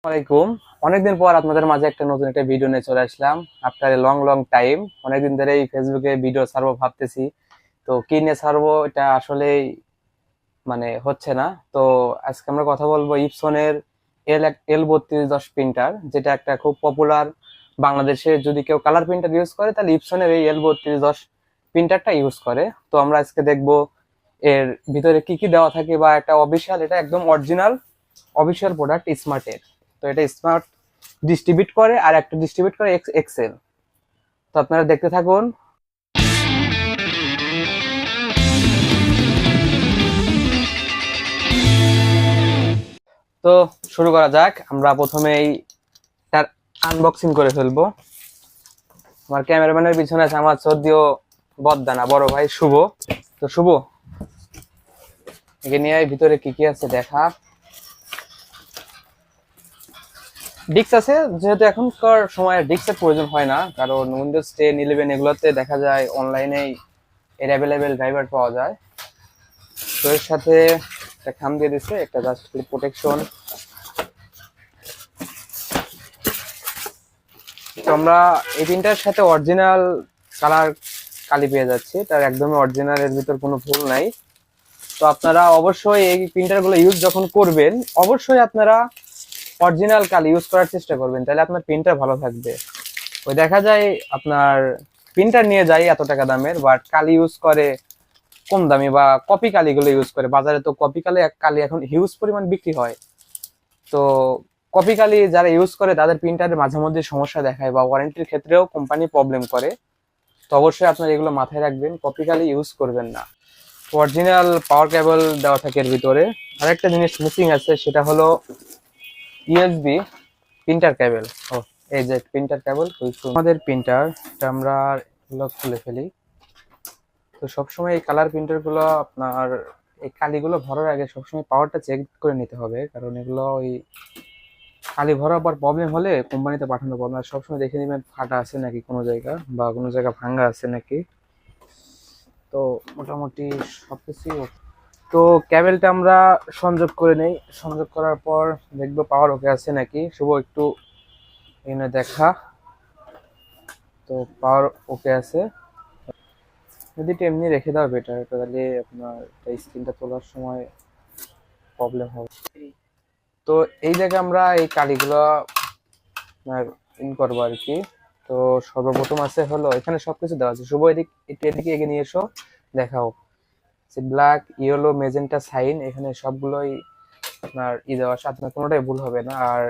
আসসালামাইকুম। অনেকদিন পর আপনাদের মাঝে নতুন একটা ভিডিও নিয়ে চলে আসলাম। After a long long time অনেকদিন ধরে এই ফেসবুকে ভিডিও ছাড়বো ভাবতেছি, তো কি নিয়ে ছাড়বো এটা আসলে হচ্ছে না। তো আজকে আমরা কথা বলবো ইপসনের L3210 প্রিন্টার, যেটা একটা খুব পপুলার। বাংলাদেশে যদি কেউ কালার প্রিন্টার ইউজ করে তাহলে ইপসনের এই L3210 প্রিন্টারটা ইউজ করে। তো আমরা আজকে দেখবো এর ভিতরে কি কি দেওয়া থাকে, বা একটা অফিসিয়াল, এটা একদম অরিজিনাল অফিসিয়াল প্রোডাক্ট স্মার্টের। তো এটা স্মার্ট ডিস্ট্রিবিউট করে, আর একটা ডিস্ট্রিবিউট করে এক্সেল। তো আপনারা দেখতে থাকুন। তো শুরু করা যাক। আমরা প্রথমেই তার আনবক্সিং করে ফেলবো। আমার ক্যামেরাম্যানের পিছনে আছে আমার সদ্যীয় বদদানা বড় ভাই শুভ। তো শুভ, একে নিয়ে ভিতরে কি কি আছে দেখা। ডিস্ক আছে, যেহেতু এখনকার সময় ডিস্কের প্রয়োজন হয় না, কারণ উইন্ডোজ 10, 11 এগুলোতে দেখা যায় অনলাইনেই এর অ্যাভেলেবেল ড্রাইভার পাওয়া যায়। তো এর সাথে একটা খাম দিয়ে দিচ্ছে, একটা জাস্ট প্রোটেকশন। তো আমরা এই প্রিন্টারের সাথে অরিজিনাল কালার কালি পেয়ে যাচ্ছি, তার একদমই অরিজিনাল, এর ভিতর কোনো ভুল নাই। তো আপনারা অবশ্যই এই প্রিন্টারগুলো ইউজ যখন করবেন, অবশ্যই আপনারা অরিজিনাল কালি ইউজ করার চেষ্টা করবেন, তাহলে আপনার প্রিন্টার ভালো থাকবে। ওই দেখা যায় আপনার প্রিন্টার নিয়ে যায় এত টাকা দামের, বাট কালি ইউজ করে কম দামি, বা কপি কালিগুলো ইউজ করে। বাজারে তো কপি কালি এখন হিউজ পরিমাণ বিক্রি হয়। তো কপি কালি যারা ইউজ করে তাদের প্রিন্টারের মাঝে মধ্যে সমস্যা দেখায়, বা ওয়ারেন্টির ক্ষেত্রেও কোম্পানি প্রবলেম করে। তো অবশ্যই আপনারা এগুলো মাথায় রাখবেন, কপি কালি ইউজ করবেন না। অরিজিনাল পাওয়ার কেবল দেওয়া থাকে এর ভিতরে। আরেকটা জিনিস মিসিং আছে, সেটা হলো ইউএসবি প্রিন্টার কেবল। ও, এই যে প্রিন্টার কেবল, আমাদের প্রিন্টার, এটা আমরা খুলে ফেলি। তো সবসময় এই কালার প্রিন্টার গুলো আপনার এই কালিগুলো ভরার আগে সবসময় পাওয়ারটা চেক করে নিতে হবে, কারণ এগুলো ওই কালি ভরার পর প্রবলেম হলে কোম্পানিতে পাঠানো প্রবলেম। সবসময় দেখে নেবেন ফাটা আছে নাকি কোনো জায়গা, বা কোনো জায়গা ভাঙ্গা আছে নাকি। তো মোটামুটি সবকিছু। তো ক্যাবেলটা আমরা সংযোগ করে নেই, সংযোগ করার পর দেখবো পাওয়ার ওকে আছে নাকি। শুভ একটু এনে দেখা। তো পাওয়ার ওকে আছে। যদি এটা এমনি রেখে দাও বেটার, তাহলে আপনার স্ক্রিনটা তোলার সময় প্রবলেম হবে। তো এই জায়গায় আমরা এই কালিগুলো আপনার ইন করবো আর কি। তো সর্বপ্রথম আছে হলো, এখানে সবকিছু দেওয়া আছে। শুভ এদিক একটু এদিকে এগিয়ে নিয়ে এসো, দেখাও। ব্ল্যাক, ইয়েলো, মেজেন্টা সাইন, এখানে সবগুলোই আপনার দেওয়া আছে, আপনার কোনোটাই ভুল হবে না। আর